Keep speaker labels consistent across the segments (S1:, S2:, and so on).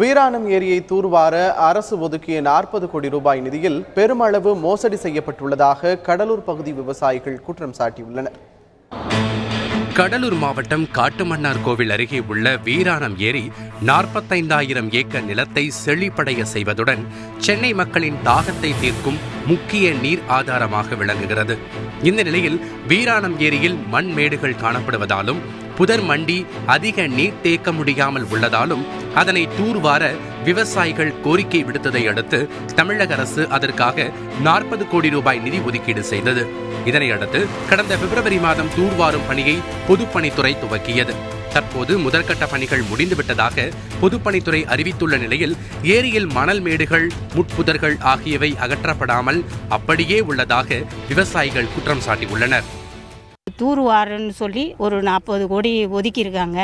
S1: வீராணம் ஏரியை தூர்வார அரசு ஒதுக்கிய 40 கோடி ரூபாய் நிதியில் பெருமளவு மோசடி செய்யப்பட்டுள்ளதாக கடலூர் பகுதி விவசாயிகள் குற்றம் சாட்டியுள்ளனர்.
S2: கடலூர் மாவட்டம் காட்டுமன்னார் கோவில் அருகே உள்ள வீராணம் ஏரி 45,000 ஏக்கர் நிலத்தை செழிப்படைய செய்வதுடன் சென்னை மக்களின் தாகத்தை தீர்க்கும் முக்கிய நீர் ஆதாரமாக விளங்குகிறது. இந்த நிலையில் வீராணம் ஏரியில் மண் மேடுகள் காணப்படுவதாலும் புதர் மண்டி அதிக நீர் தேக்க முடியாமல் உள்ளதாலும் அதனை தூர்வார விவசாயிகள் கோரிக்கை விடுத்ததை அடுத்து தமிழக அரசு அதற்காக 40 கோடி ரூபாய் நிதி ஒதுக்கீடு செய்தது. இதனையடுத்து கடந்த பிப்ரவரி மாதம் தூர்வாரும் பணியை பொதுப்பணித்துறை துவக்கியது. தற்போது முதற்கட்ட பணிகள் முடிந்துவிட்டதாக பொதுப்பணித்துறை அறிவித்துள்ள நிலையில் ஏரியில் மணல் மேடுகள், முட்புதர்கள் ஆகியவை அகற்றப்படாமல் அப்படியே உள்ளதாக விவசாயிகள் குற்றம் சாட்டியுள்ளனர்.
S3: தூர்வாருன்னு சொல்லி ஒரு 40 கோடி ஒதுக்கியிருக்காங்க.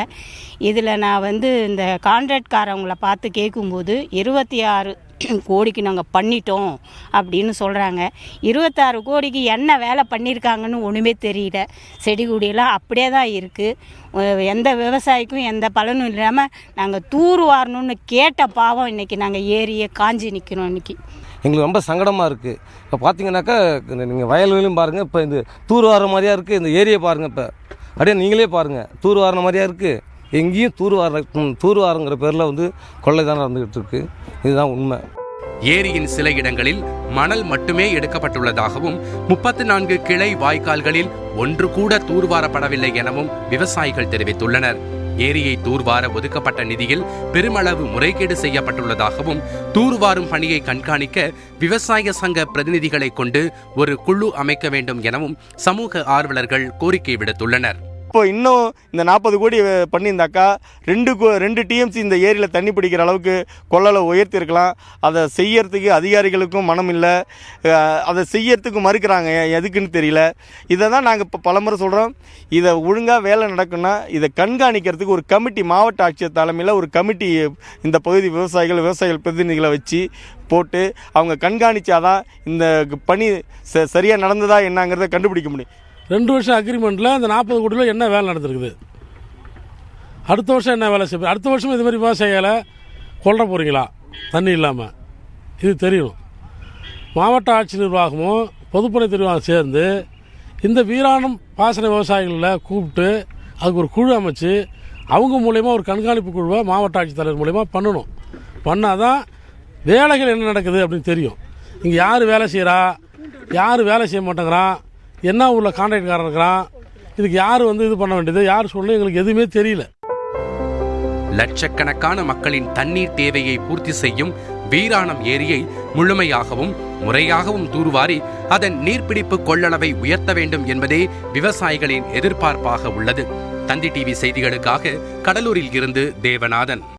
S3: இதில் நான் இந்த கான்ட்ராக்ட்காரவங்களை பார்த்து கேட்கும்போது 26 கோடிக்கு நாங்கள் பண்ணிட்டோம் அப்படின்னு சொல்கிறாங்க. 26 கோடிக்கு என்ன வேலை பண்ணியிருக்காங்கன்னு ஒன்றுமே தெரியல. செடி கொடியெல்லாம் அப்படியே தான் இருக்குது. எந்த விவசாயிக்கும் எந்த பலனும் இல்லாமல் நாங்கள் தூர்வாரணும்னு கேட்ட பாவம் இன்றைக்கி நாங்கள் ஏரியை காஞ்சி நிற்கிறோம். இன்றைக்கி
S4: எங்களுக்கு ரொம்ப சங்கடமாக இருக்குது. இப்போ பார்த்தீங்கன்னாக்கா நீங்கள் வயல்வெளியும் பாருங்கள், இப்போ இந்த தூர்வார மாதிரியா இருக்குது. இந்த ஏரியை பாருங்கள், இப்போ அப்படியே நீங்களே பாருங்கள், தூர்வார மாதிரியா இருக்குது. எங்கேயும் தூர்வாரங்கிற பேரில் கொள்ளை தான் நடந்துகிட்டு இருக்கு. இதுதான் உண்மை.
S2: ஏரியின் சில இடங்களில் மணல் மட்டுமே எடுக்கப்பட்டுள்ளதாகவும் 34 கிளை வாய்க்கால்களில் ஒன்று கூட தூர்வாரப்படவில்லை எனவும் விவசாயிகள் தெரிவித்துள்ளனர். ஏரியை தூர்வார ஒதுக்கப்பட்ட நிதியில் பெருமளவு முறைகேடு செய்யப்பட்டுள்ளதாகவும் தூர்வாரும் பணியை கண்காணிக்க விவசாய சங்க பிரதிநிதிகளை கொண்டு ஒரு குழு அமைக்க வேண்டும் எனவும் சமூக ஆர்வலர்கள் கோரிக்கை விடுத்துள்ளனர்.
S5: இப்போ இன்னும் இந்த 40 கோடி பண்ணியிருந்தாக்கா 2 டிஎம்சி இந்த ஏரியில் தண்ணி பிடிக்கிற அளவுக்கு கொள்ளலை உயர்த்திருக்கலாம். அதை செய்யறதுக்கு அதிகாரிகளுக்கும் மனம் இல்லை, அதை செய்யறதுக்கு மறுக்கிறாங்க. எதுக்குன்னு தெரியல. இதை தான் நாங்கள் இப்போ பலமுறை சொல்கிறோம். இதை ஒழுங்காக வேலை நடக்குன்னா இதை கண்காணிக்கிறதுக்கு ஒரு கமிட்டி, மாவட்ட ஆட்சியர் தலைமையில் ஒரு கமிட்டி இந்த பகுதி விவசாயிகள் பிரதிநிதிகளை வச்சு போட்டு அவங்க கண்காணித்தாதான் இந்த பணி சரியாக நடந்ததா என்னங்கிறத கண்டுபிடிக்க முடியும்.
S6: 2 வருஷம் அக்ரிமெண்ட்டில் அந்த 40 கோடியில் என்ன வேலை நடந்திருக்குது? அடுத்த வருஷம் என்ன வேலை செய்ய? அடுத்த வருஷம் இது மாதிரி விவசாயிகளை கொல்ல போகிறீங்களா தண்ணி இல்லாமல்? இது தெரியணும். மாவட்ட ஆட்சி நிர்வாகமும் பொதுப்பணி நிர்வாகம் சேர்ந்து இந்த வீராணம் பாசன விவசாயிகளில் கூப்பிட்டு அதுக்கு ஒரு குழு அமைச்சு அவங்க மூலயமா ஒரு கண்காணிப்பு குழுவை மாவட்ட ஆட்சித்தலைவர் மூலயமா பண்ணணும். பண்ணால் தான் வேலைகள் என்ன நடக்குது அப்படின்னு தெரியும். இங்கே யார் வேலை செய்கிறா, யார் வேலை செய்ய மாட்டேங்கிறான், என்ன ஊரில் கான்ட்ராக்ட்காரன் இருக்கிறான், இதுக்கு யார் இது பண்ண வேண்டியது, யார் சொல்லணும், எங்களுக்கு எதுவுமே தெரியல.
S2: லட்சக்கணக்கான மக்களின் தண்ணீர் தேவையை பூர்த்தி செய்யும் வீராணம் ஏரியை முழுமையாகவும் முறையாகவும் தூர்வாரி அதன் நீர்பிடிப்பு கொள்ளளவை உயர்த்த வேண்டும் என்பதே விவசாயிகளின் எதிர்பார்ப்பாக உள்ளது. தந்தி டிவி செய்திகளுக்காக கடலூரில் இருந்து தேவநாதன்.